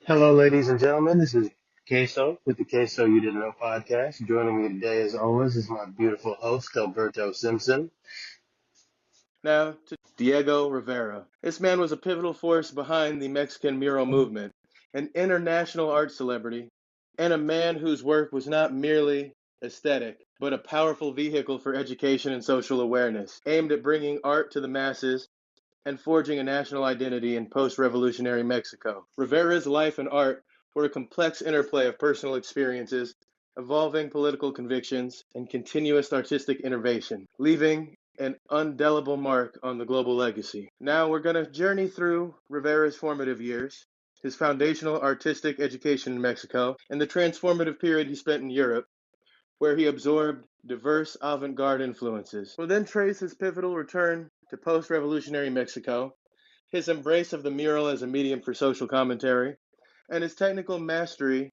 Hello, ladies and gentlemen. This is Queso with the Queso You Didn't Know podcast. Joining me today, as always, is my beautiful host, Alberto Simpson. Now to Diego Rivera. This man was a pivotal force behind the Mexican mural movement, an international art celebrity, and a man whose work was not merely aesthetic, but a powerful vehicle for education and social awareness, aimed at bringing art to the masses and forging a national identity in post-revolutionary Mexico. Rivera's life and art were a complex interplay of personal experiences, evolving political convictions, and continuous artistic innovation, leaving an indelible mark on the global legacy. Now we're going to journey through Rivera's formative years, his foundational artistic education in Mexico, and the transformative period he spent in Europe, where he absorbed diverse avant-garde influences. We'll then trace his pivotal return to post-revolutionary Mexico, his embrace of the mural as a medium for social commentary, and his technical mastery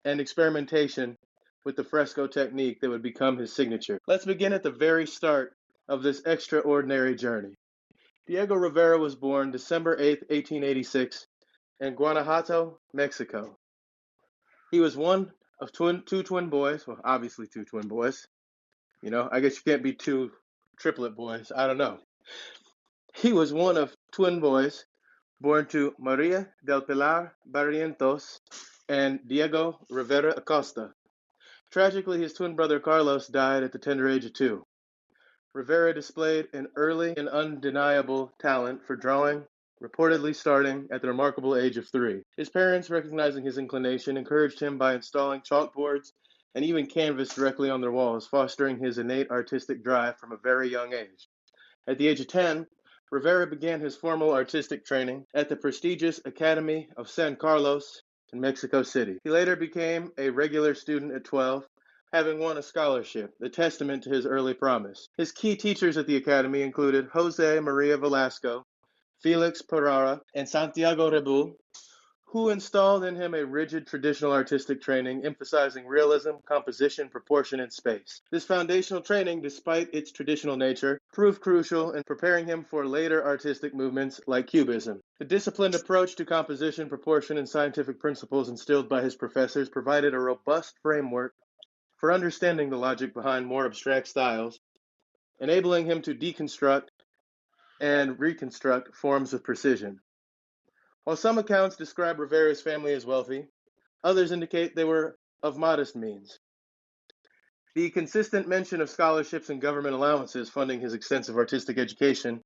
and experimentation with the fresco technique that would become his signature. Let's begin at the very start of this extraordinary journey. Diego Rivera was born December 8, 1886, in Guanajuato, Mexico. He was one of two twin boys, well, obviously two twin boys. I guess you can't be two triplet boys. I don't know. He was one of twin boys born to Maria del Pilar Barrientos and Diego Rivera Acosta. Tragically, his twin brother Carlos died at the tender age of 2. Rivera displayed an early and undeniable talent for drawing, reportedly starting at the remarkable age of 3. His parents, recognizing his inclination, encouraged him by installing chalkboards and even canvas directly on their walls, fostering his innate artistic drive from a very young age. At the age of 10, Rivera began his formal artistic training at the prestigious Academy of San Carlos in Mexico City. He later became a regular student at 12, having won a scholarship, a testament to his early promise. His key teachers at the academy included Jose Maria Velasco, Felix Pereira, and Santiago Rebu, who installed in him a rigid traditional artistic training emphasizing realism, composition, proportion, and space. This foundational training, despite its traditional nature, proved crucial in preparing him for later artistic movements like Cubism. The disciplined approach to composition, proportion, and scientific principles instilled by his professors provided a robust framework for understanding the logic behind more abstract styles, enabling him to deconstruct and reconstruct forms with precision. While some accounts describe Rivera's family as wealthy, others indicate they were of modest means. The consistent mention of scholarships and government allowances funding his extensive artistic education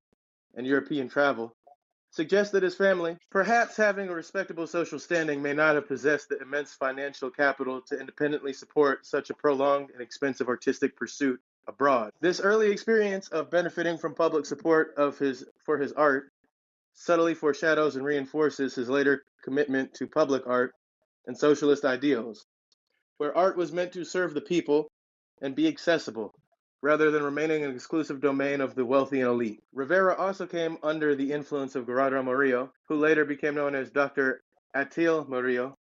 and European travel suggests that his family, perhaps having a respectable social standing, may not have possessed the immense financial capital to independently support such a prolonged and expensive artistic pursuit abroad. This early experience of benefiting from public support for his art subtly foreshadows and reinforces his later commitment to public art and socialist ideals, where art was meant to serve the people and be accessible, rather than remaining an exclusive domain of the wealthy and elite. Rivera also came under the influence of Gerardo Murillo, who later became known as Dr. Atil Murillo,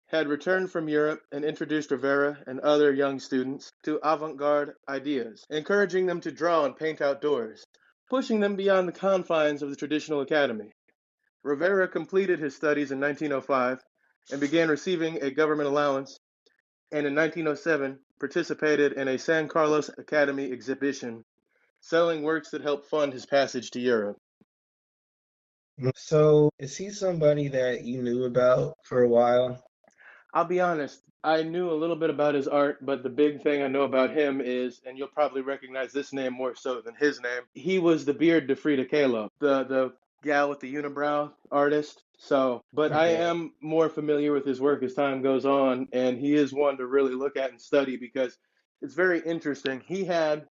had returned from Europe and introduced Rivera and other young students to avant-garde ideas, encouraging them to draw and paint outdoors, pushing them beyond the confines of the traditional academy. Rivera completed his studies in 1905 and began receiving a government allowance, and in 1907 participated in a San Carlos Academy exhibition, selling works that helped fund his passage to Europe. So, is he somebody that you knew about for a while? I'll be honest, I knew a little bit about his art, but the big thing I know about him is, and you'll probably recognize this name more so than his name, he was the beard de Frida Kahlo, the gal with the unibrow artist. But I Yeah. am more familiar with his work as time goes on, and he is one to really look at and study because it's very interesting. He had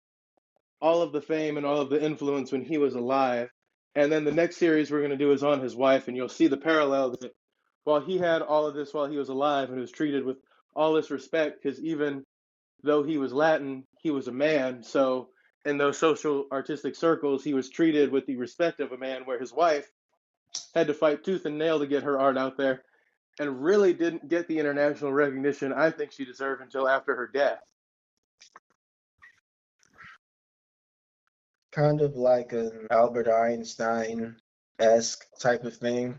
all of the fame and all of the influence when he was alive. And then the next series we're going to do is on his wife, and you'll see the parallel that while he had all of this while he was alive and was treated with all this respect, because even though he was Latin, he was a man. So in those social artistic circles, he was treated with the respect of a man, where his wife had to fight tooth and nail to get her art out there and really didn't get the international recognition I think she deserved until after her death. Kind of like an Albert Einstein-esque type of thing.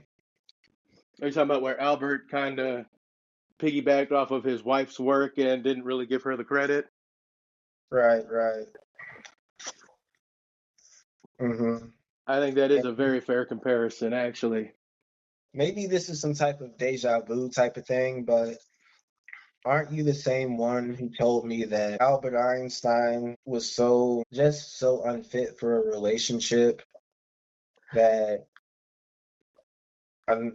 Are you talking about where Albert kind of piggybacked off of his wife's work and didn't really give her the credit? Right, right. Mm-hmm. I think that is a very fair comparison, actually. Maybe this is some type of deja vu type of thing, but aren't you the same one who told me that Albert Einstein was just so unfit for a relationship that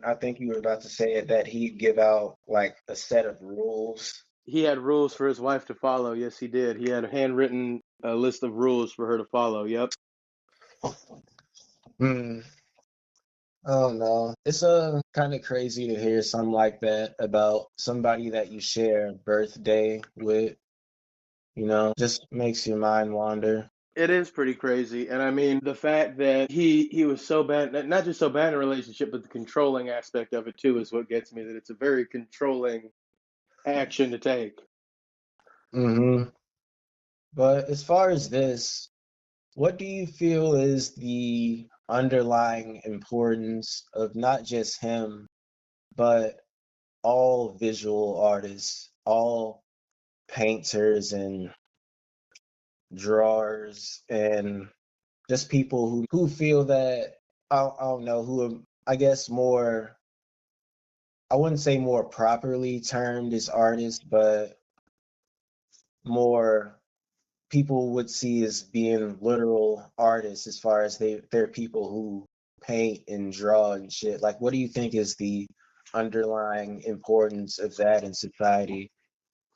I think you were about to say it, that he'd give out like a set of rules? He had rules for his wife to follow. Yes, he did. He had a handwritten list of rules for her to follow. Yep. Hmm. Oh no. It's kind of crazy to hear something like that about somebody that you share a birthday with, just makes your mind wander. It is pretty crazy. And I mean, the fact that he was so bad, not just so bad in a relationship, but the controlling aspect of it too is what gets me, that it's a very controlling action to take. Hmm. But as far as this, what do you feel is the underlying importance of not just him, but all visual artists, all painters and drawers, and just people who feel that, I don't know, who are, I guess, more, I wouldn't say more properly termed as artists, but more people would see as being literal artists, as far as they're people who paint and draw and shit. Like, what do you think is the underlying importance of that in society?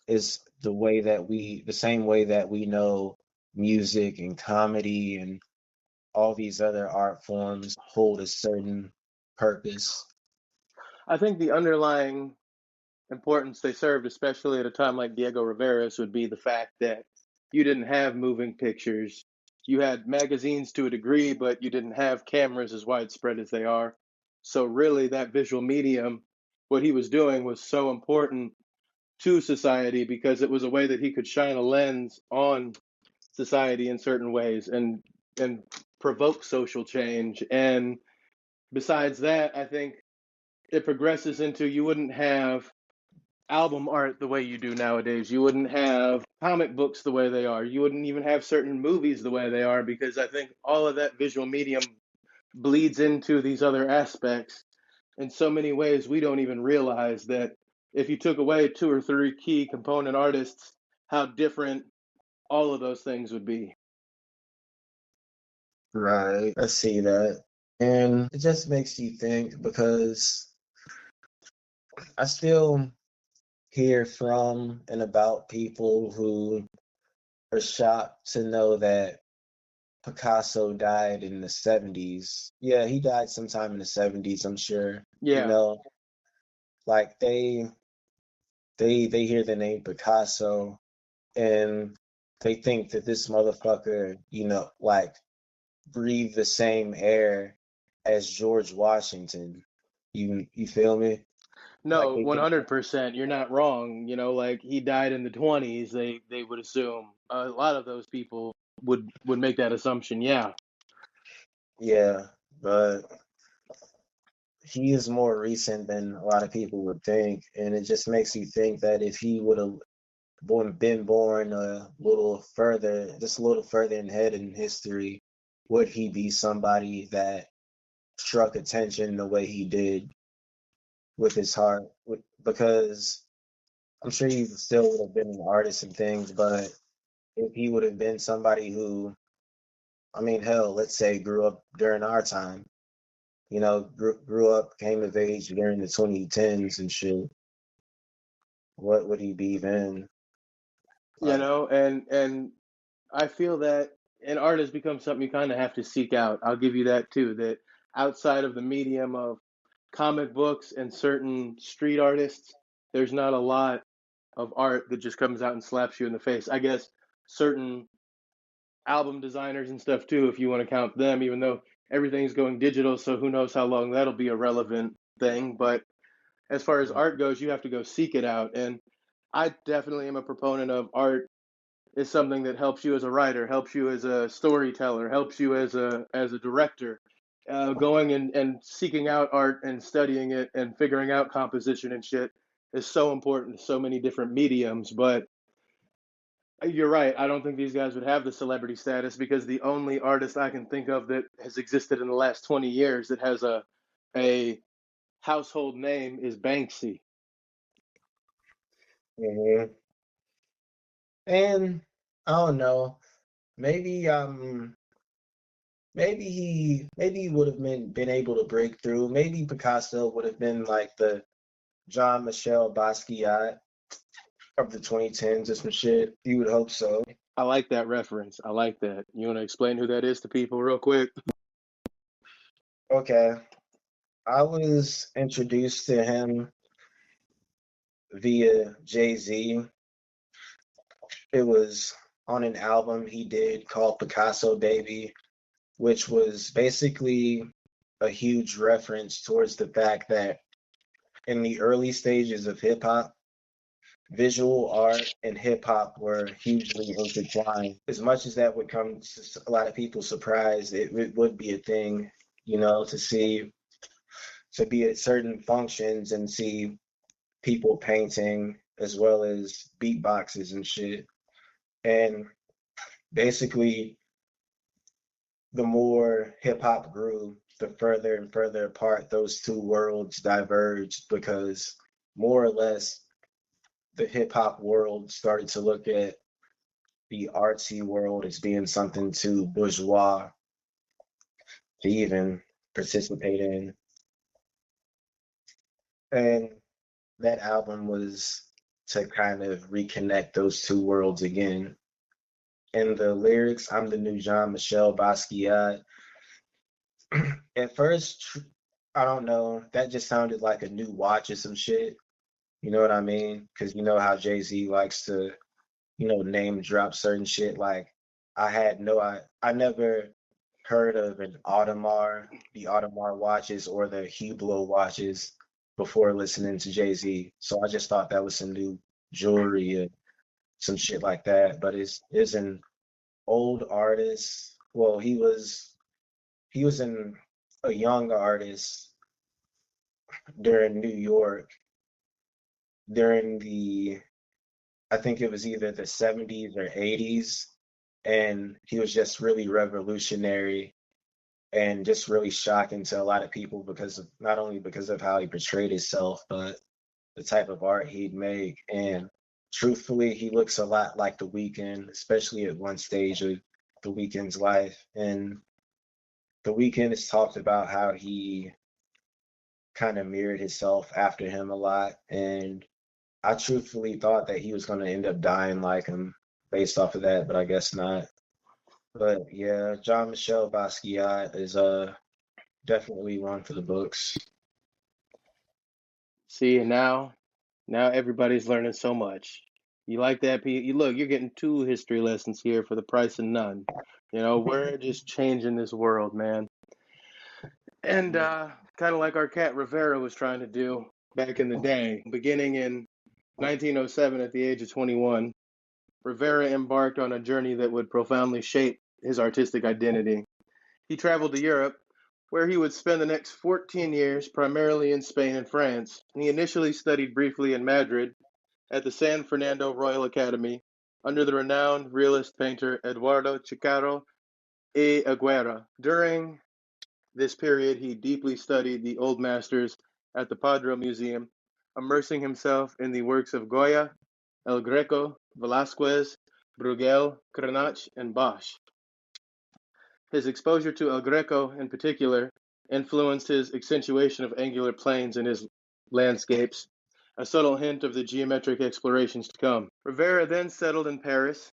Is the same way that we know music and comedy and all these other art forms hold a certain purpose? I think the underlying importance they served, especially at a time like Diego Rivera's, would be the fact that you didn't have moving pictures. You had magazines to a degree, but you didn't have cameras as widespread as they are. So, really, that visual medium, what he was doing was so important to society because it was a way that he could shine a lens on society in certain ways and provoke social change. And besides that, I think it progresses into, you wouldn't have album art the way you do nowadays. You wouldn't have comic books the way they are. You wouldn't even have certain movies the way they are, because I think all of that visual medium bleeds into these other aspects in so many ways we don't even realize that if you took away two or three key component artists, how different all of those things would be. Right. I see that. And it just makes you think, because I still hear from and about people who are shocked to know that Picasso died in the 70s. Yeah, he died sometime in the 70s, I'm sure. Yeah. Like they hear the name Picasso and they think that this motherfucker, like breathed the same air as George Washington. You feel me? Like No, they think, 100%. You're not wrong. Like he died in the 20s, they would assume. A lot of those people would make that assumption. Yeah. yeah, but he is more recent than a lot of people would think, and it just makes you think that if he would have been born a little further, just a little further ahead in history, would he be somebody that struck attention the way he did with his heart? Because I'm sure he still would have been an artist and things, but if he would have been somebody who, I mean, hell, let's say grew up during our time, grew up, came of age during the 2010s and shit, what would he be then? Like, And I feel that an art has become something you kind of have to seek out. I'll give you that too, that outside of the medium of comic books and certain street artists, there's not a lot of art that just comes out and slaps you in the face. I guess certain album designers and stuff too, if you want to count them, even though everything's going digital, so who knows how long that'll be a relevant thing. But as far as art goes, you have to go seek it out. And I definitely am a proponent of art is something that helps you as a writer, helps you as a storyteller, helps you as a director. going and seeking out art and studying it and figuring out composition and shit is so important to so many different mediums. But you're right. I don't think these guys would have the celebrity status because the only artist I can think of that has existed in the last 20 years that has a household name is Banksy. Hmm. And I don't know, maybe maybe he would have been able to break through. Maybe Picasso would have been like the Jean Michel Basquiat of the 2010s or some shit. You would hope so. I like that reference. I like that. You want to explain who that is to people real quick? Okay. I was introduced to him via Jay-Z. It was on an album he did called Picasso Baby, which was basically a huge reference towards the fact that in the early stages of hip hop, visual art and hip hop were hugely intertwined. As much as that would come to a lot of people's surprise, it would be a thing, to see, to be at certain functions and see people painting as well as beatboxes and shit. And basically, the more hip hop grew, the further and further apart those two worlds diverged because more or less the hip hop world started to look at the artsy world as being something too bourgeois to even participate in. And that album was to kind of reconnect those two worlds again. And the lyrics, I'm the new Jean Michel Basquiat. At first, I don't know, that just sounded like a new watch or some shit. You know what I mean? Because you know how Jay-Z likes to, name drop certain shit. Like I never heard of an Audemars, the Audemars watches or the Hublot watches before listening to Jay-Z. So I just thought that was some new jewelry or some shit like that. But it's an old artist. Well, he was a young artist during New York during the I think it was either the 70s or 80s, and he was just really revolutionary and just really shocking to a lot of people because of not only because of how he portrayed himself, but the type of art he'd make. And truthfully, he looks a lot like The Weeknd, especially at one stage of The Weeknd's life. And The Weeknd has talked about how he kind of mirrored himself after him a lot. And I truthfully thought that he was going to end up dying like him based off of that, but I guess not. But yeah, John Michel Basquiat is definitely one for the books. See, and now everybody's learning so much. You like that, Pete? You look, you're getting two history lessons here for the price of none. We're just changing this world, man. And kind of like our cat Rivera was trying to do back in the day. Beginning in 1907 at the age of 21, Rivera embarked on a journey that would profoundly shape his artistic identity. He traveled to Europe, where he would spend the next 14 years primarily in Spain and France. And he initially studied briefly in Madrid at the San Fernando Royal Academy under the renowned realist painter Eduardo Chicaro y Aguirre. During this period, he deeply studied the old masters at the Padre Museum, immersing himself in the works of Goya, El Greco, Velázquez, Bruegel, Crenach, and Bosch. His exposure to El Greco, in particular, influenced his accentuation of angular planes in his landscapes, a subtle hint of the geometric explorations to come. Rivera then settled in Paris,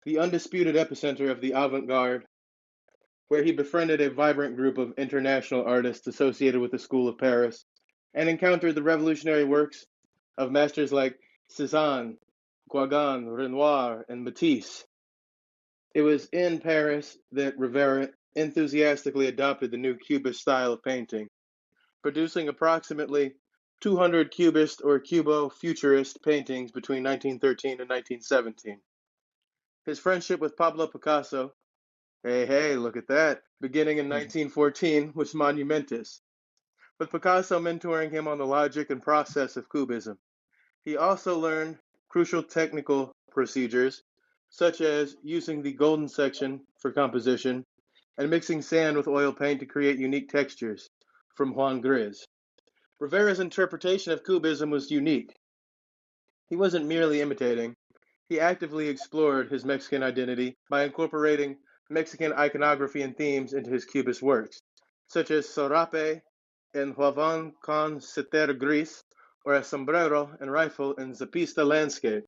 the undisputed epicenter of the avant garde, where he befriended a vibrant group of international artists associated with the School of Paris and encountered the revolutionary works of masters like Cézanne, Gauguin, Renoir, and Matisse. It was in Paris that Rivera enthusiastically adopted the new Cubist style of painting, producing approximately 200 Cubist or Cubo-Futurist paintings between 1913 and 1917. His friendship with Pablo Picasso Hey, look at that. Beginning in 1914 was monumentous, with Picasso mentoring him on the logic and process of Cubism. He also learned crucial technical procedures, such as using the golden section for composition and mixing sand with oil paint to create unique textures from Juan Gris. Rivera's interpretation of Cubism was unique. He wasn't merely imitating, he actively explored his Mexican identity by incorporating Mexican iconography and themes into his Cubist works, such as Sorape and Huavan con Cetera Gris, or a sombrero and rifle in Zapista landscape.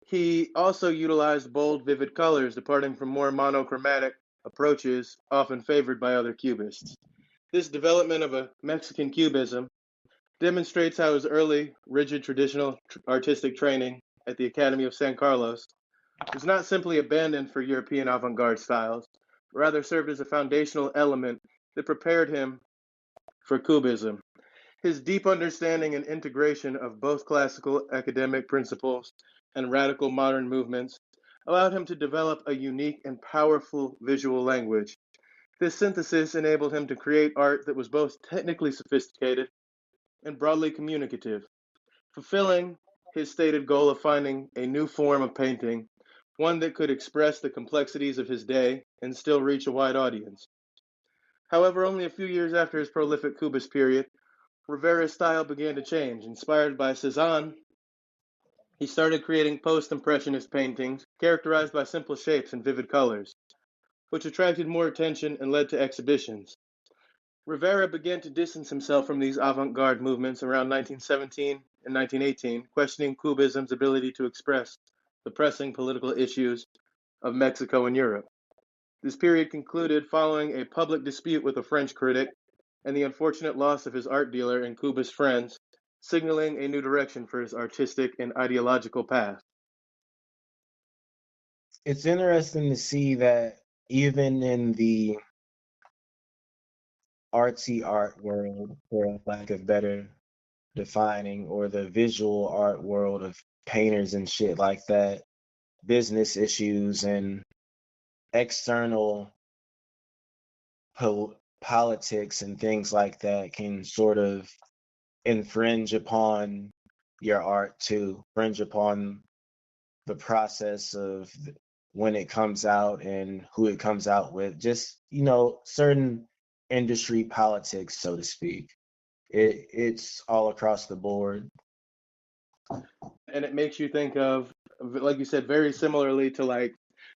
He also utilized bold, vivid colors, departing from more monochromatic approaches often favored by other Cubists. This development of a Mexican Cubism demonstrates how his early, rigid, traditional artistic training at the Academy of San Carlos was not simply abandoned for European avant garde styles, but rather served as a foundational element that prepared him for Cubism. His deep understanding and integration of both classical academic principles and radical modern movements allowed him to develop a unique and powerful visual language. This synthesis enabled him to create art that was both technically sophisticated and broadly communicative, fulfilling his stated goal of finding a new form of painting, one that could express the complexities of his day and still reach a wide audience. However, only a few years after his prolific Cubist period, Rivera's style began to change. Inspired by Cezanne, he started creating post-impressionist paintings characterized by simple shapes and vivid colors, which attracted more attention and led to exhibitions. Rivera began to distance himself from these avant-garde movements around 1917 and 1918, questioning Cubism's ability to express the pressing political issues of Mexico and Europe. This period concluded following a public dispute with a French critic and the unfortunate loss of his art dealer and Cubist friends, signaling a new direction for his artistic and ideological path. It's interesting to see that even in the artsy art world, for lack of better defining, or the visual art world of painters and shit like that, business issues and external politics and things like that can sort of infringe upon your art too, infringe upon the process of when it comes out and who it comes out with. Just, certain industry politics, so to speak. It's all across the board. And it makes you think of, like you said, very similarly to like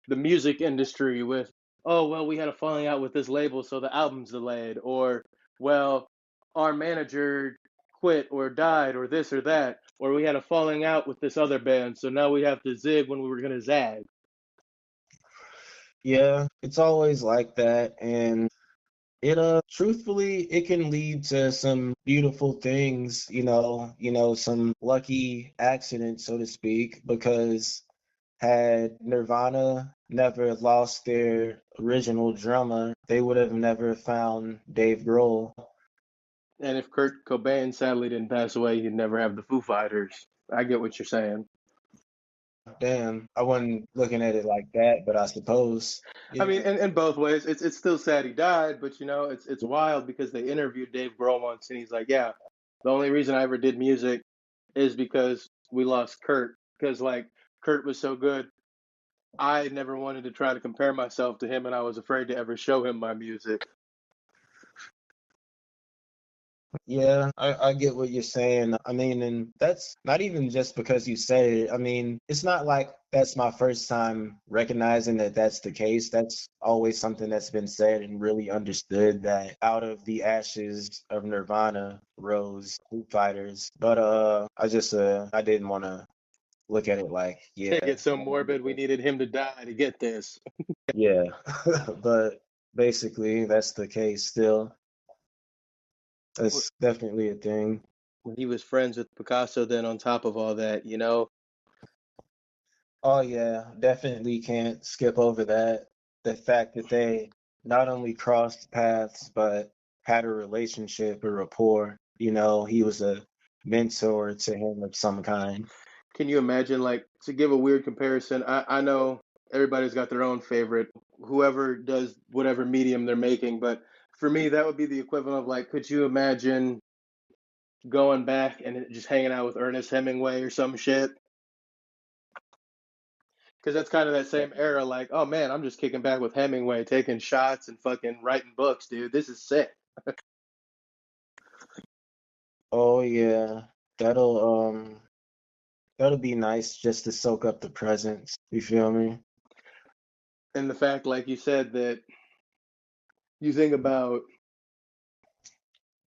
the music industry with, oh, well, we had a falling out with this label, so the album's delayed, or, well, our manager quit or died, or this or that, or we had a falling out with this other band, so now we have to zig when we were going to zag. Yeah, it's always like that. And it truthfully, it can lead to some beautiful things, some lucky accidents, so to speak, because had Nirvana never lost their original drummer, they would have never found Dave Grohl. And if Kurt Cobain sadly didn't pass away, he'd never have the Foo Fighters. I get what you're saying. Damn, I wasn't looking at it like that, but I suppose, I mean, yeah, in both ways, it's still sad he died, but it's wild because they interviewed Dave Grohl once, and he's like, yeah, the only reason I ever did music is because we lost Kurt, because like Kurt was so good. I never wanted to try to compare myself to him, and I was afraid to ever show him my music. yeah, I get what you're saying. I mean, and that's not even just because you said it. I mean, it's not like that's my first time recognizing that that's the case. That's always something that's been said and really understood, that out of the ashes of Nirvana rose Foo Fighters. But I didn't want to look at it like, Take yeah, it so morbid, we needed him to die to get this. yeah. But basically that's the case still. That's definitely a thing. When he was friends with Picasso, then on top of all that, Oh yeah, definitely can't skip over that. The fact that they not only crossed paths but had a relationship, a rapport. He was a mentor to him of some kind. can you imagine, like, to give a weird comparison? I know everybody's got their own favorite whoever does whatever medium they're making. But for me, that would be the equivalent of like, could you imagine going back and just hanging out with Ernest Hemingway or some shit? Because that's kind of that same era. Like, oh man, I'm just kicking back with Hemingway, taking shots and fucking writing books, dude. This is sick. Oh yeah, that'll that'll be nice just to soak up the presence. You feel me? And the fact, like you said, that you think about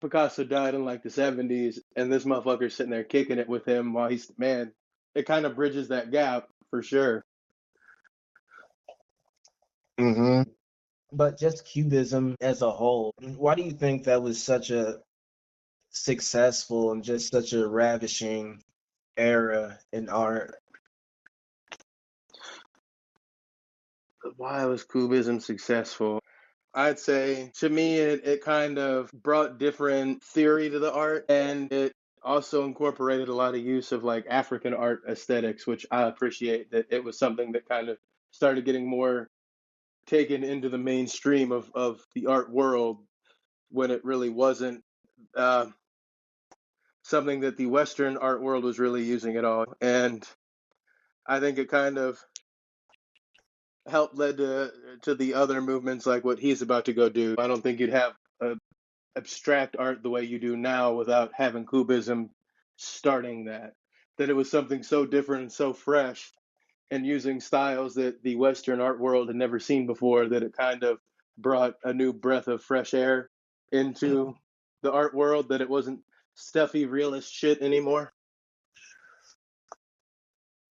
Picasso died in like the 70s, and this motherfucker's sitting there kicking it with him while he's, man, it kind of bridges that gap for sure. Hmm. But just Cubism as a whole, why do you think that was such a successful and just such a ravishing era in art? Why was Cubism successful? I'd say to me, it kind of brought different theory to the art, and it also incorporated a lot of use of like African art aesthetics, which I appreciate that it was something that kind of started getting more taken into the mainstream of the art world when it really wasn't uh, something that the Western art world was really using at all. And I think it kind of helped led to the other movements like what he's about to go do. I don't think you'd have abstract art the way you do now without having Cubism starting that. That it was something so different and so fresh and using styles that the Western art world had never seen before that it kind of brought a new breath of fresh air into the art world, that it wasn't stuffy realist shit anymore.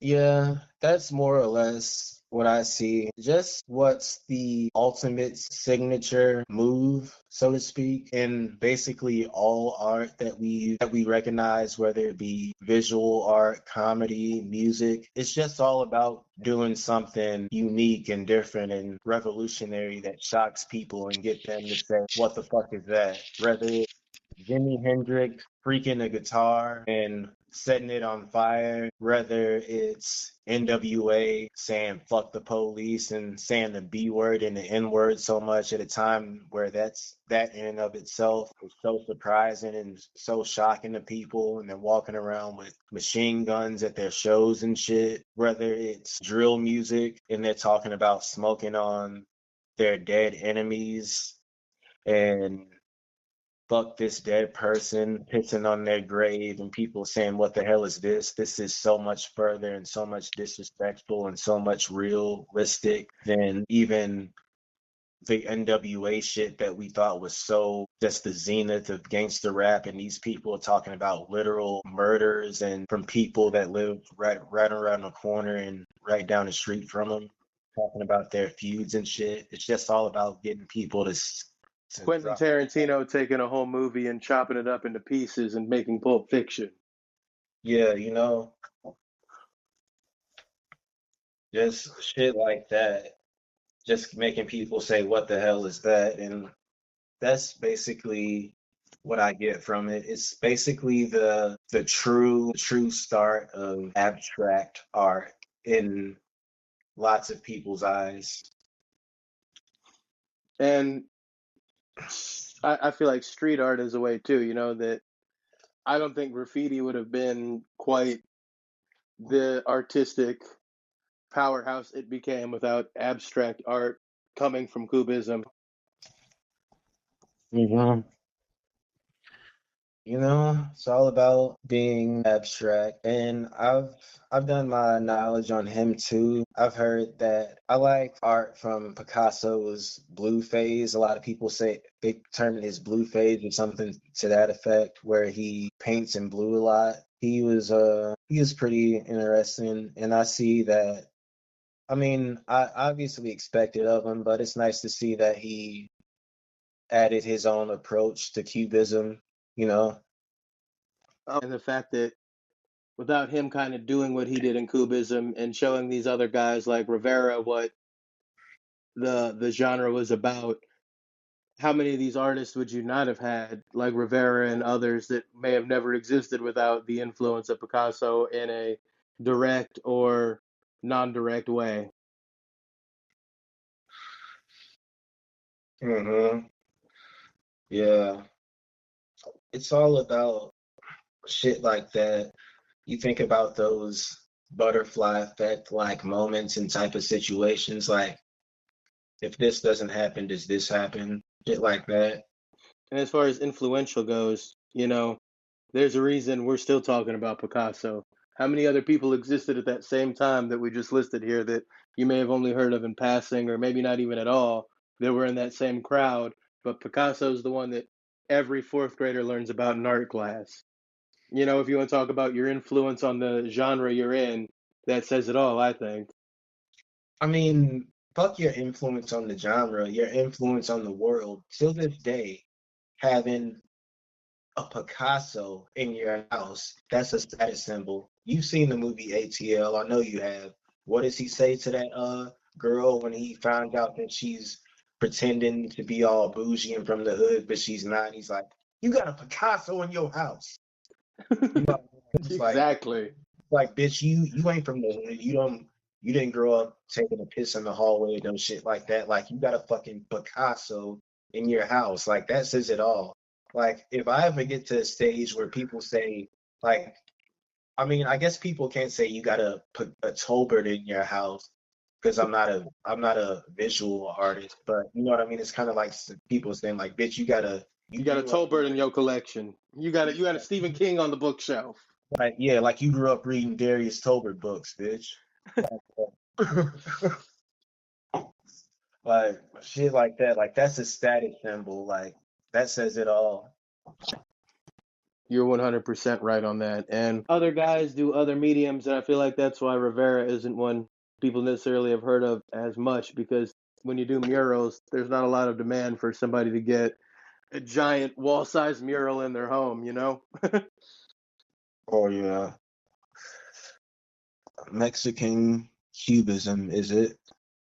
Yeah, that's more or less what I see. Just what's the ultimate signature move, so to speak, in basically all art that we recognize, whether it be visual art, comedy, music. It's just all about doing something unique and different and revolutionary that shocks people and get them to say, "What the fuck is that?" Whether Jimi Hendrix freaking a guitar and setting it on fire, whether it's NWA saying fuck the police and saying the B word and the N word so much at a time where that in and of itself is so surprising and so shocking to people, and then walking around with machine guns at their shows and shit, whether it's drill music and they're talking about smoking on their dead enemies and fuck this dead person, pissing on their grave, and people saying, "What the hell is this? This is so much further and so much disrespectful and so much realistic than even the NWA shit that we thought was so just the zenith of gangster rap." And these people are talking about literal murders and from people that live right around the corner and right down the street from them, talking about their feuds and shit. It's just all about getting people to Quentin drop. Tarantino taking a whole movie and chopping it up into pieces and making Pulp Fiction. Yeah, just shit like that, just making people say, "What the hell is that?" And that's basically what I get from it. It's basically the true start of abstract art in lots of people's eyes. And I feel like street art is a way too, that I don't think graffiti would have been quite the artistic powerhouse it became without abstract art coming from Cubism. Hmm. It's all about being abstract. And I've done my knowledge on him too. I've heard that I like art from Picasso's blue phase. A lot of people say they term it his blue phase or something to that effect, where he paints in blue a lot. He was pretty interesting, and I see that. I mean, I obviously expected of him, but it's nice to see that he added his own approach to cubism, you know. And the fact that without him kind of doing what he did in Cubism and showing these other guys like Rivera what the genre was about, how many of these artists would you not have had, like Rivera and others, that may have never existed without the influence of Picasso in a direct or non direct way? Hmm. Yeah, it's all about shit like that. You think about those butterfly effect like moments and type of situations, like if this doesn't happen, does this happen? Shit like that. And as far as influential goes, there's a reason we're still talking about Picasso. How many other people existed at that same time that we just listed here that you may have only heard of in passing, or maybe not even at all, that were in that same crowd? But Picasso's the one that every fourth grader learns about in art class. If you want to talk about your influence on the genre you're in, that says it all, I think. I mean, fuck your influence on the genre, your influence on the world. Till this day, having a Picasso in your house, that's a status symbol. You've seen the movie ATL, I know you have. What does he say to that girl when he found out that she's pretending to be all bougie and from the hood, but she's not? He's like, "You got a Picasso in your house." You know, it's Exactly. like bitch, you ain't from the hood. You didn't grow up taking a piss in the hallway, no shit like that. Like you got a fucking Picasso in your house. Like that says it all. Like if I ever get to a stage where people say, like, I mean, I guess people can't say you got a Tolbert in your house because I'm not a visual artist, but you know what I mean. It's kind of like people saying like, bitch, you got a You got a you grew up Tolbert in your collection. You got a Stephen King on the bookshelf. like yeah, like you grew up reading Darius Tolbert books, bitch. Like shit like that. Like that's a status symbol. Like that says it all. You're 100% right on that. And other guys do other mediums, and I feel like that's why Rivera isn't one people necessarily have heard of as much because when you do murals, there's not a lot of demand for somebody to get a giant wall-sized mural in their home. Oh yeah. Mexican cubism, is it?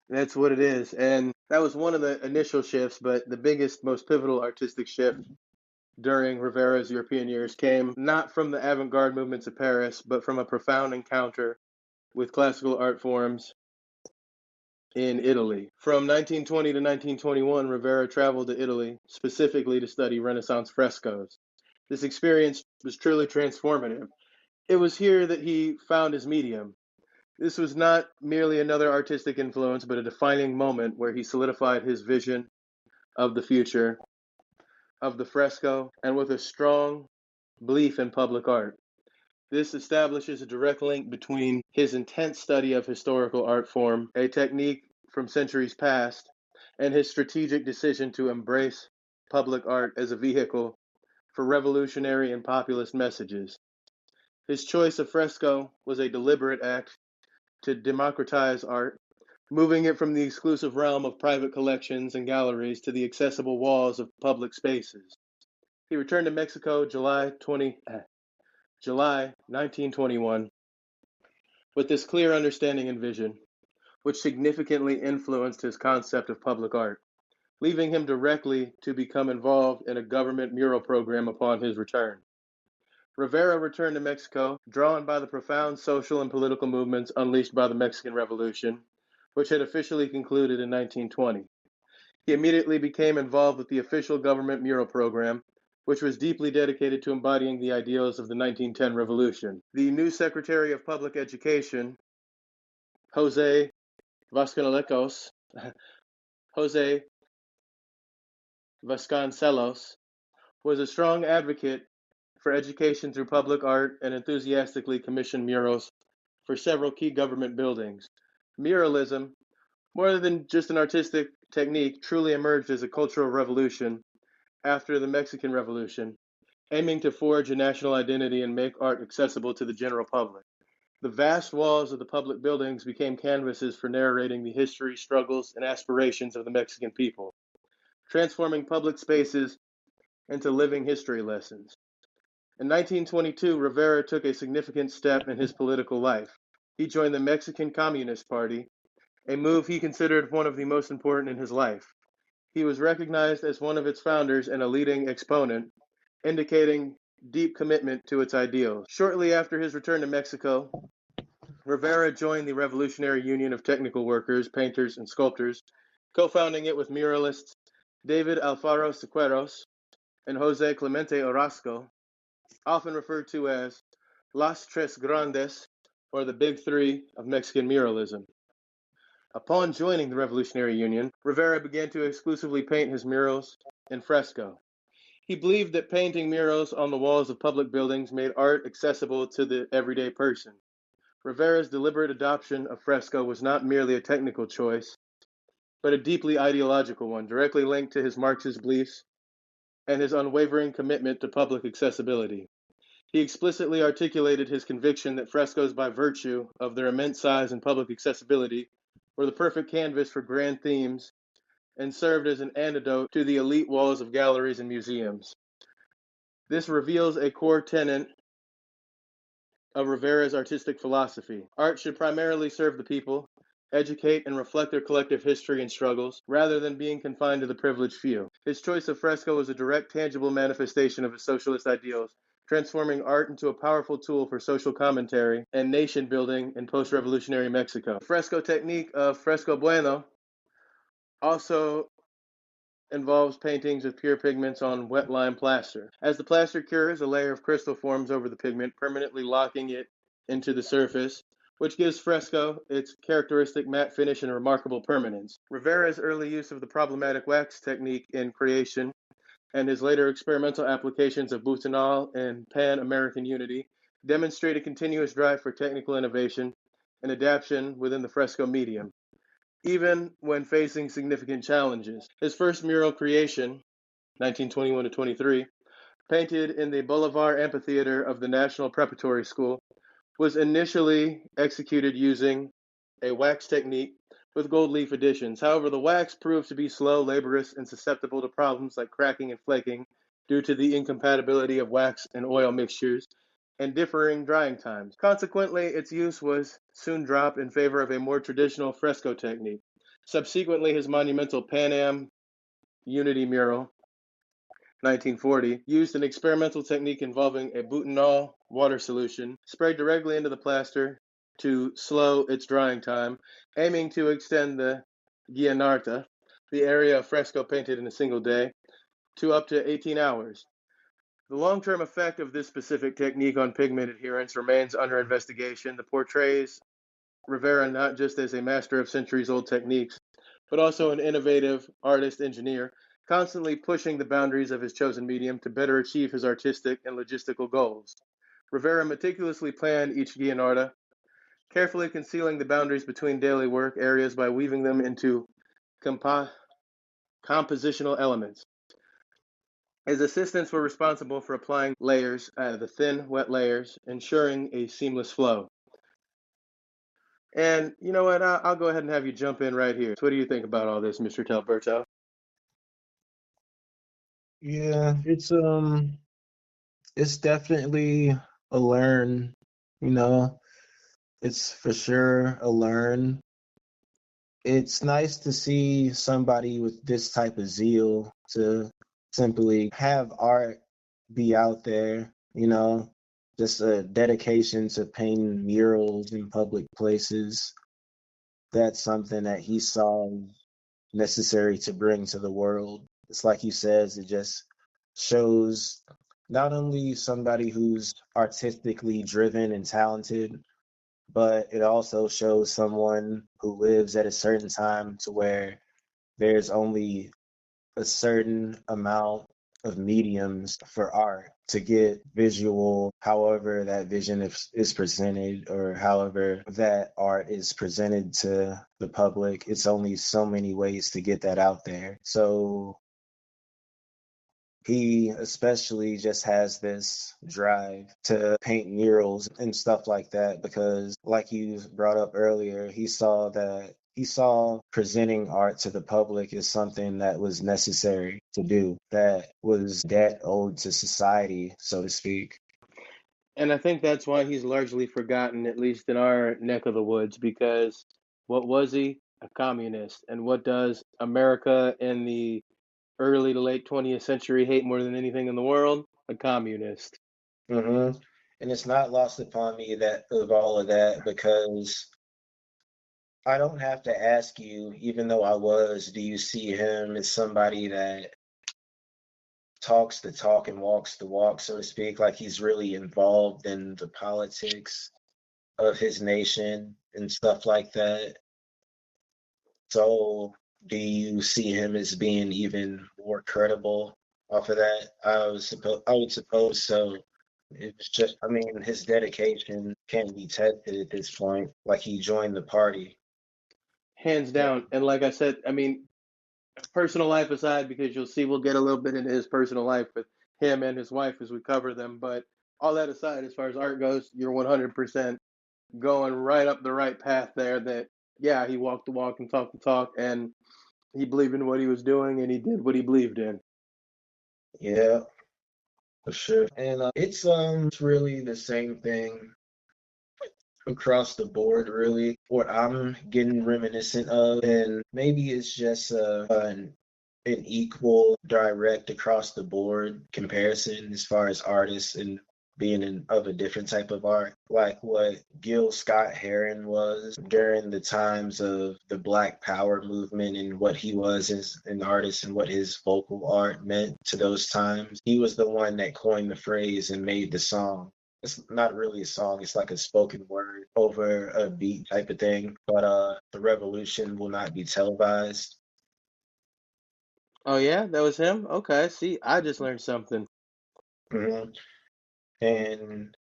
That's what it is. And that was one of the initial shifts, but the biggest, most pivotal artistic shift during Rivera's European years came not from the avant garde movements of Paris, but from a profound encounter with classical art forms in Italy. From 1920 to 1921, Rivera traveled to Italy specifically to study Renaissance frescoes. This experience was truly transformative. It was here that he found his medium. This was not merely another artistic influence, but a defining moment where he solidified his vision of the future of the fresco and with a strong belief in public art. This establishes a direct link between his intense study of historical art form, a technique from centuries past, and his strategic decision to embrace public art as a vehicle for revolutionary and populist messages. His choice of fresco was a deliberate act to democratize art, moving it from the exclusive realm of private collections and galleries to the accessible walls of public spaces. He returned to Mexico July 1921 with this clear understanding and vision, which significantly influenced his concept of public art, leaving him directly to become involved in a government mural program upon his return. Rivera returned to Mexico, drawn by the profound social and political movements unleashed by the Mexican Revolution, which had officially concluded in 1920. He immediately became involved with the official government mural program, which was deeply dedicated to embodying the ideals of the 1910 revolution. The new Secretary of Public Education, Jose Vasconcelos, Jose Vasconcelos, was a strong advocate for education through public art and enthusiastically commissioned murals for several key government buildings. Muralism, more than just an artistic technique, truly emerged as a cultural revolution after the Mexican Revolution, aiming to forge a national identity and make art accessible to the general public. The vast walls of the public buildings became canvases for narrating the history, struggles, and aspirations of the Mexican people, transforming public spaces into living history lessons. In 1922, Rivera took a significant step in his political life. He joined the Mexican Communist Party, a move he considered one of the most important in his life. He was recognized as one of its founders and a leading exponent, indicating deep commitment to its ideals. Shortly after his return to Mexico, Rivera joined the Revolutionary Union of Technical Workers, Painters, and Sculptors, co-founding it with muralists David Alfaro Siqueiros, and Jose Clemente Orozco, often referred to as Las Tres Grandes, or the Big Three of Mexican muralism. Upon joining the Revolutionary Union, Rivera began to exclusively paint his murals in fresco. He believed that painting murals on the walls of public buildings made art accessible to the everyday person. Rivera's deliberate adoption of fresco was not merely a technical choice, but a deeply ideological one, directly linked to his Marxist beliefs and his unwavering commitment to public accessibility. He explicitly articulated his conviction that frescoes, by virtue of their immense size and public accessibility, were the perfect canvas for grand themes and served as an antidote to the elite walls of galleries and museums. This reveals a core tenet of Rivera's artistic philosophy. Art should primarily serve the people, educate and reflect their collective history and struggles, rather than being confined to the privileged few. His choice of fresco was a direct, tangible manifestation of his socialist ideals, transforming art into a powerful tool for social commentary and nation building in post-revolutionary Mexico. The fresco technique of fresco bueno also involves paintings with pure pigments on wet lime plaster. As the plaster cures, a layer of crystal forms over the pigment, permanently locking it into the surface, which gives fresco its characteristic matte finish and remarkable permanence. Rivera's early use of the problematic wax technique in creation and his later experimental applications of Butanol and Pan-American Unity demonstrate a continuous drive for technical innovation and adaptation within the fresco medium, even when facing significant challenges. His first mural creation, 1921 to 23, painted in the Bolivar Amphitheater of the National Preparatory School, was initially executed using a wax technique with gold leaf additions. However, the wax proved to be slow, laborious, and susceptible to problems like cracking and flaking due to the incompatibility of wax and oil mixtures and differing drying times. Consequently, its use was soon dropped in favor of a more traditional fresco technique. Subsequently, his monumental Pan Am Unity mural, 1940, used an experimental technique involving a butanol water solution sprayed directly into the plaster to slow its drying time, aiming to extend the Guianarta, the area of fresco painted in a single day, to up to 18 hours. The long-term effect of this specific technique on pigment adherence remains under investigation. The portrays Rivera not just as a master of centuries-old techniques, but also an innovative artist-engineer, constantly pushing the boundaries of his chosen medium to better achieve his artistic and logistical goals. Rivera meticulously planned each Guianarta, carefully concealing the boundaries between daily work areas by weaving them into compositional elements. His assistants were responsible for applying layers, the thin, wet layers, ensuring a seamless flow. And you know what? I'll go ahead and have you jump in right here. So what do you think about all this, Mr. Talberto? Yeah, it's definitely a learn, you know, it's for sure a learn. It's nice to see somebody with this type of zeal to simply have art be out there, just a dedication to painting murals in public places. That's something that he saw necessary to bring to the world. It's like he says, it just shows not only somebody who's artistically driven and talented, but it also shows someone who lives at a certain time to where there's only a certain amount of mediums for art to get visual, however that vision is presented or however that art is presented to the public. It's only so many ways to get that out there. So he especially just has this drive to paint murals and stuff like that because, like you brought up earlier, he saw presenting art to the public as something that was necessary to do, that was debt owed to society, so to speak. And I think that's why he's largely forgotten, at least in our neck of the woods, because what was he? A communist. And what does America in the early to late 20th century hate more than anything in the world? A communist. hmm And it's not lost upon me that of all of that because I don't have to ask you, even though I was, do you see him as somebody that talks the talk and walks the walk, so to speak, like he's really involved in the politics of his nation and stuff like that? So, do you see him as being even more credible off of that? I would suppose so. It's just, I mean, his dedication can't be tested at this point. Like he joined the party. Hands down. And like I said, I mean, personal life aside, because you'll see we'll get a little bit into his personal life with him and his wife as we cover them. But all that aside, as far as art goes, you're 100% going right up the right path there. That, yeah, he walked the walk and talked the talk, and he believed in what he was doing, and he did what he believed in. Yeah, for sure. And it's really the same thing across the board, really. What I'm getting reminiscent of, and maybe it's just an equal, direct across the board comparison as far as artists and being of a different type of art, like what Gil Scott Heron was during the times of the Black Power movement and what he was as an artist and what his vocal art meant to those times. He was the one that coined the phrase and made the song. It's not really a song, it's like a spoken word over a beat type of thing. But the revolution will not be televised. Oh, yeah, that was him? Okay, see, I just learned something. Mhm. And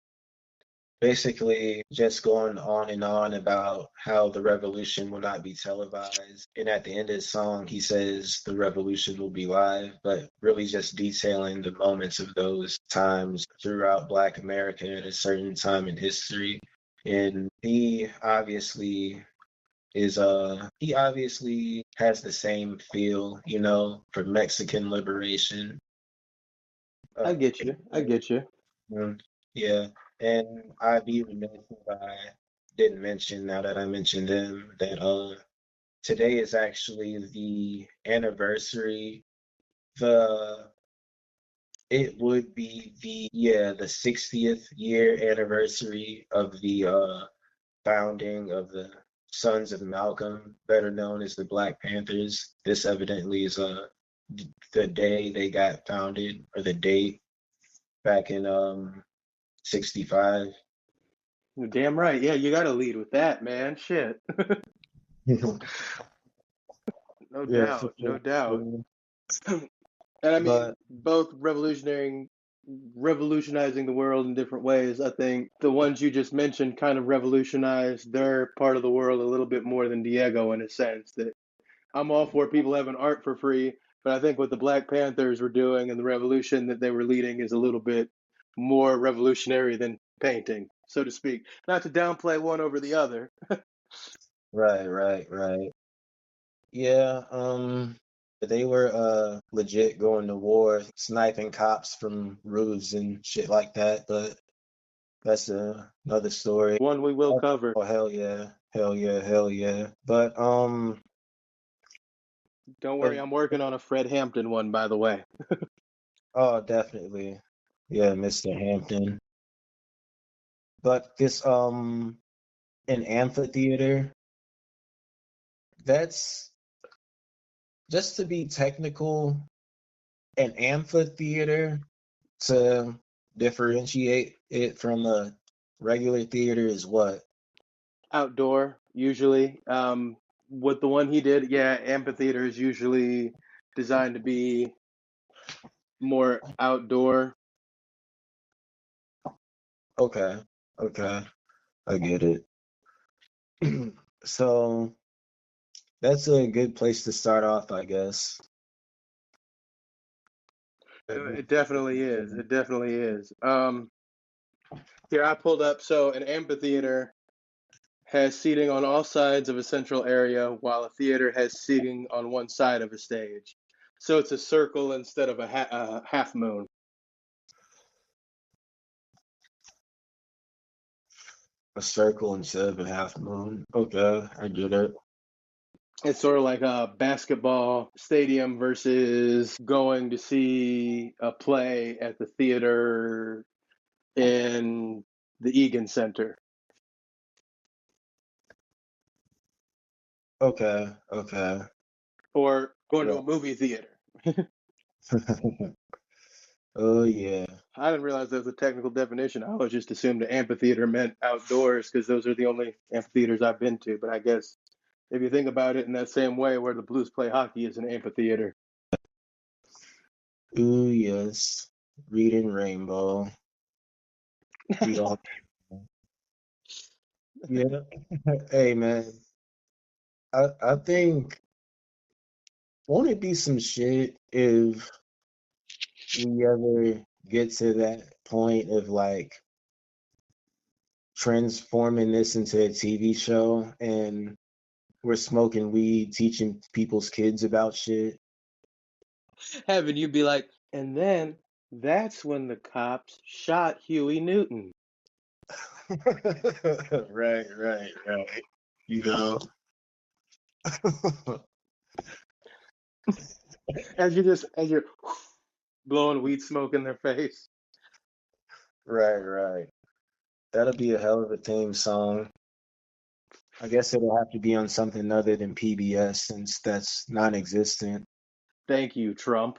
basically just going on and on about how the revolution will not be televised. And at the end of the song, he says the revolution will be live, but really just detailing the moments of those times throughout Black America at a certain time in history. And he obviously has the same feel, for Mexican liberation. I Uh, get you. I get you. Mm, yeah, and I'd be remiss if I didn't mention, now that I mentioned him, that today is actually the anniversary. The it would be the 60th year anniversary of the founding of the Sons of Malcolm, better known as the Black Panthers. This evidently is the day they got founded, or the date back in 65. You're damn right. Yeah, you got to lead with that, man. Shit. No Yeah, for doubt. No sure. doubt. For And I mean, But both revolutionizing the world in different ways. I think the ones you just mentioned kind of revolutionized their part of the world a little bit more than Diego, in a sense. That I'm all for people having art for free, but I think what the Black Panthers were doing and the revolution that they were leading is a little bit more revolutionary than painting, so to speak. Not to downplay one over the other. right, right, right. Yeah, they were legit going to war, sniping cops from roofs and shit like that, but that's another story. One we will Oh, cover. oh, hell yeah. Hell yeah, hell yeah. But Don't worry, but I'm working on a Fred Hampton one, by the way. oh, definitely. Yeah, Mr. Hampton. But this an amphitheater, that's, just to be technical, an amphitheater, to differentiate it from a regular theater, is what? Outdoor, usually. With the one he did, yeah, amphitheater is usually designed to be more outdoor. Okay, okay, I get it. So that's a good place to start off, I guess. It definitely is. It definitely is. Here I pulled up. So an amphitheater has seating on all sides of a central area, while a theater has seating on one side of a stage. So it's a circle instead of a half moon. A circle instead of a half moon. Okay, I get it. It's sort of like a basketball stadium versus going to see a play at the theater in the Egan Center. Okay, okay. or going to Yeah. a movie theater. Oh yeah. I didn't realize there was a technical definition. I always just assumed the amphitheater meant outdoors because those are the only amphitheaters I've been to. But I guess if you think about it in that same way, where the Blues play hockey is an amphitheater. Ooh yes. Reading Rainbow. Read all. Yeah. Hey man. I think won't it be some shit if we ever get to that point of like transforming this into a TV show and we're smoking weed, teaching people's kids about shit. Having you be like, and then that's when the cops shot Huey Newton. Right, right, right. You know? As you're blowing weed smoke in their face. Right, right. That'll be a hell of a theme song. I guess it'll have to be on something other than PBS since that's non-existent. Thank you, Trump.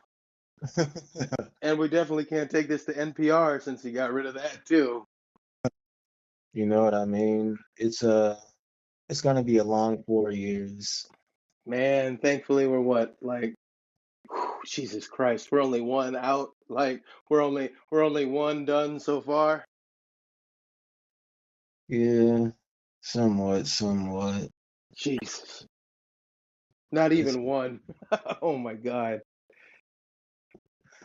And we definitely can't take this to NPR since he got rid of that too. You know what I mean? It's gonna be a long 4 years. Man, thankfully we're what, like Jesus Christ, we're only one out. Like we're only one done so far. Yeah, somewhat, somewhat. Jesus. Not It's even one. Oh my God.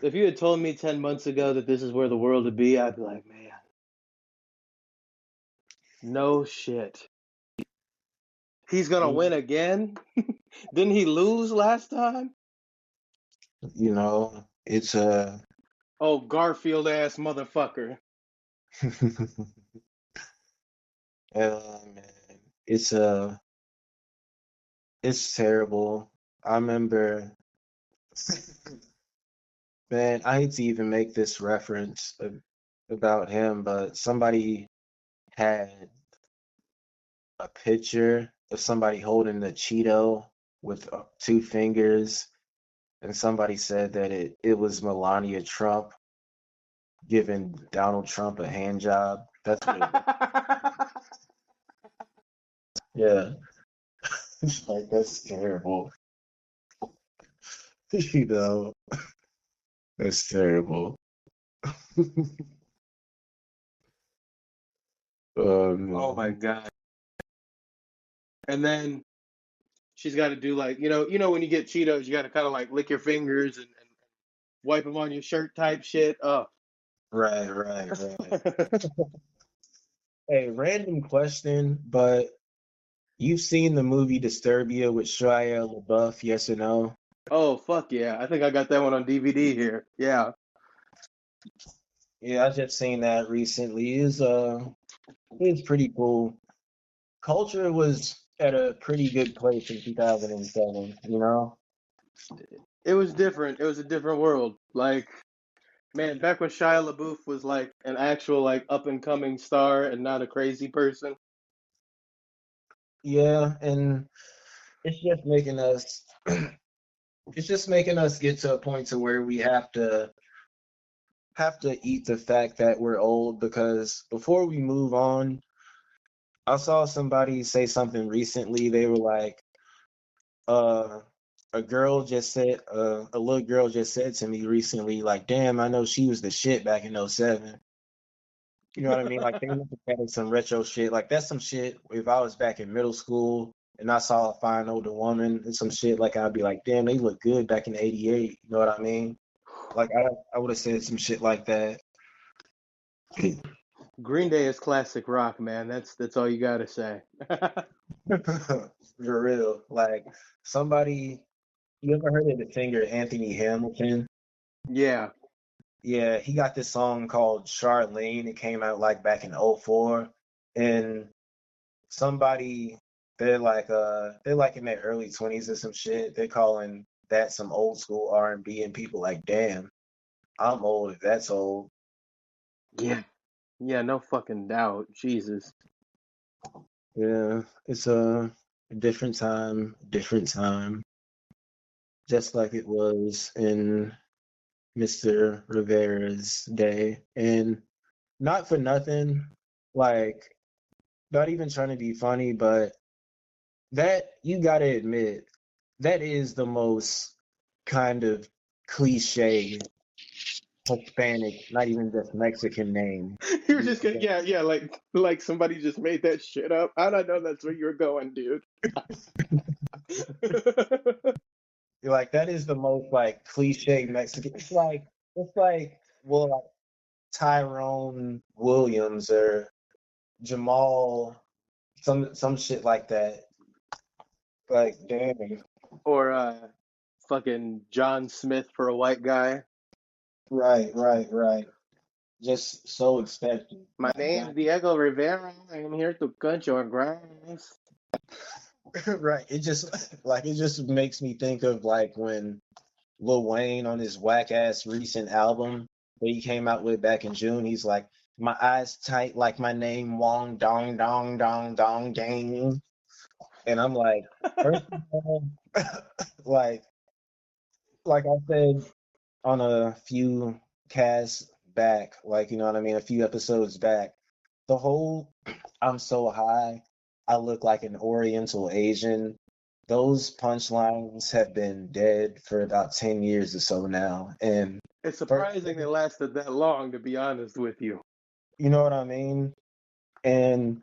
If you had told me 10 months ago that this is where the world would be, I'd be like, man, no shit. He's gonna win again? Didn't he lose last time? it's Oh, Garfield ass motherfucker. man, it's it's terrible. I remember, man, I hate to even make this reference about him, but somebody had a picture of somebody holding the Cheeto with two fingers, and somebody said that it was Melania Trump giving Donald Trump a hand job. That's what it was. Yeah, it's like that's terrible. You know, that's terrible. Oh Oh my man. God. And then she's got to do like, you know when you get Cheetos, you got to kind of like lick your fingers and wipe them on your shirt type shit. Oh. Right, right, right. Hey, random question, but you've seen the movie Disturbia with Shia LaBeouf, yes or no? Oh fuck yeah. I think I got that one on DVD here. Yeah. Yeah, I just seen that recently. It's pretty cool. Culture was at a pretty good place in 2007, you know? It was different. It was a different world. Like, man, back when Shia LaBeouf was like an actual like up and coming star and not a crazy person. Yeah, and it's just making us it's just making us get to a point to where we have to eat the fact that we're old because before we move on, I saw somebody say something recently. They were like, uh, a little girl just said to me recently, like, damn, I know she was the shit back in '07. You know what I mean? Like, they look at some retro shit. Like, that's some shit. If I was back in middle school and I saw a fine older woman and some shit, like, I'd be like, damn, they look good back in '88. You know what I mean? Like, I would have said some shit like that. Green Day is classic rock, man. That's all you gotta say. For real. Like, somebody, you ever heard of the singer Anthony Hamilton? Yeah. Yeah, he got this song called Charlene. It came out like back in '04. And somebody they're like in their early 20s or some shit. They're calling that some old school R&B and people like, damn, I'm old if that's old. Yeah. Yeah, no fucking doubt. Jesus. Yeah, it's different time, different time, just like it was in Mr. Rivera's day. And not for nothing, like, not even trying to be funny, but that you gotta admit, that is the most kind of cliche Hispanic, not even just Mexican name. You were just gonna, yeah, yeah, like somebody just made that shit up. How'd I know that's where you're going, dude? Like that is the most like cliche Mexican. It's like well like Tyrone Williams or Jamal some shit like that. Like damn. Or fucking John Smith for a white guy. Right, right, right. Just so expected. My Like name's God. Diego Rivera. I'm here to cut your grass. Right. It just like it just makes me think of like when Lil Wayne on his whack ass recent album that he came out with back in June, he's like, my eyes tight like my name Wong Dong Dong Dong Dong Gang. And I'm like, first of all, like like I said on a few casts back, like you know what I mean, a few episodes back, the whole I'm so high, I look like an Oriental Asian. Those punchlines have been dead for about 10 years or so now. And It's first, surprising they lasted that long, to be honest with you. you know what I mean? And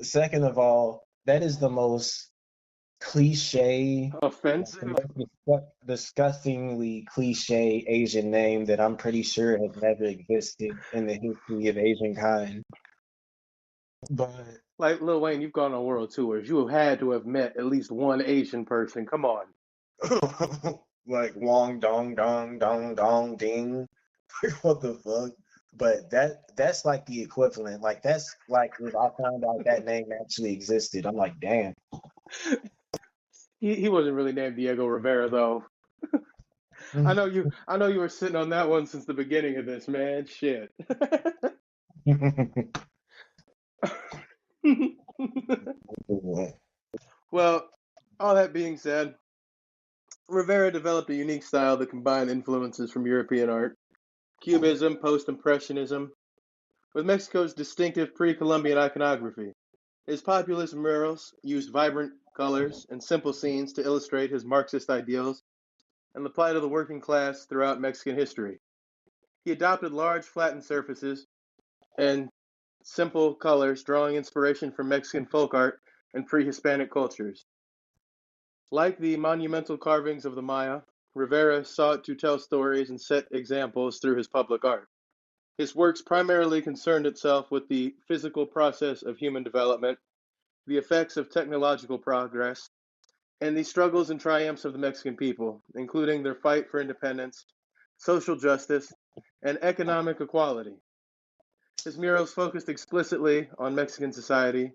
second of all, that is the most cliche, like the Offensive? most disgustingly cliche Asian name that I'm pretty sure has never existed in the history of Asian kind. But Like Lil Wayne, you've gone on world tours. You have had to have met at least one Asian person. Come on. like Wong Dong Dong Dong Dong Ding. What the fuck? But that's like the equivalent. Like that's like if I found out that name actually existed, I'm like, damn. He wasn't really named Diego Rivera though. I know you were sitting on that one since the beginning of this, man. Shit. Well, all that being said, Rivera developed a unique style that combined influences from European art, Cubism, Post-Impressionism, with Mexico's distinctive pre-Columbian iconography. His populist murals used vibrant colors and simple scenes to illustrate his Marxist ideals and the plight of the working class throughout Mexican history. He adopted large, flattened surfaces and simple colors, drawing inspiration from Mexican folk art and pre-Hispanic cultures. Like the monumental carvings of the Maya, Rivera sought to tell stories and set examples through his public art. His works primarily concerned itself with the physical process of human development, the effects of technological progress, and the struggles and triumphs of the Mexican people, including their fight for independence, social justice, and economic equality. His murals focused explicitly on Mexican society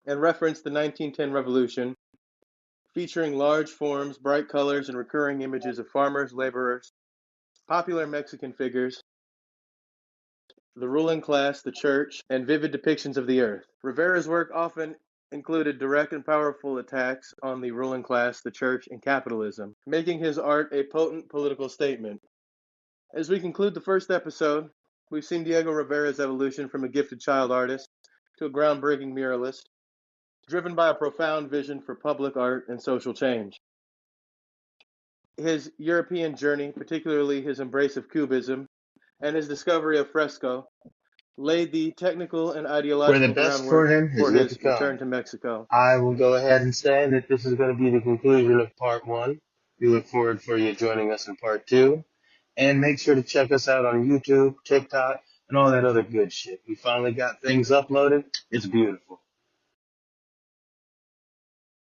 and referenced the 1910 revolution, featuring large forms, bright colors, and recurring images of farmers, laborers, popular Mexican figures, the ruling class, the church, and vivid depictions of the earth. Rivera's work often included direct and powerful attacks on the ruling class, the church, and capitalism, making his art a potent political statement. As we conclude the first episode, we've seen Diego Rivera's evolution from a gifted child artist to a groundbreaking muralist, driven by a profound vision for public art and social change. His European journey, particularly his embrace of Cubism and his discovery of fresco, laid the technical and Where the ideological best for groundwork him is for yet to his come. return to Mexico. I will go ahead and say that this is going to be the conclusion of part one. We look forward for you joining us in part two. And make sure to check us out on YouTube, TikTok, and all that other good shit. We finally got things uploaded. It's beautiful.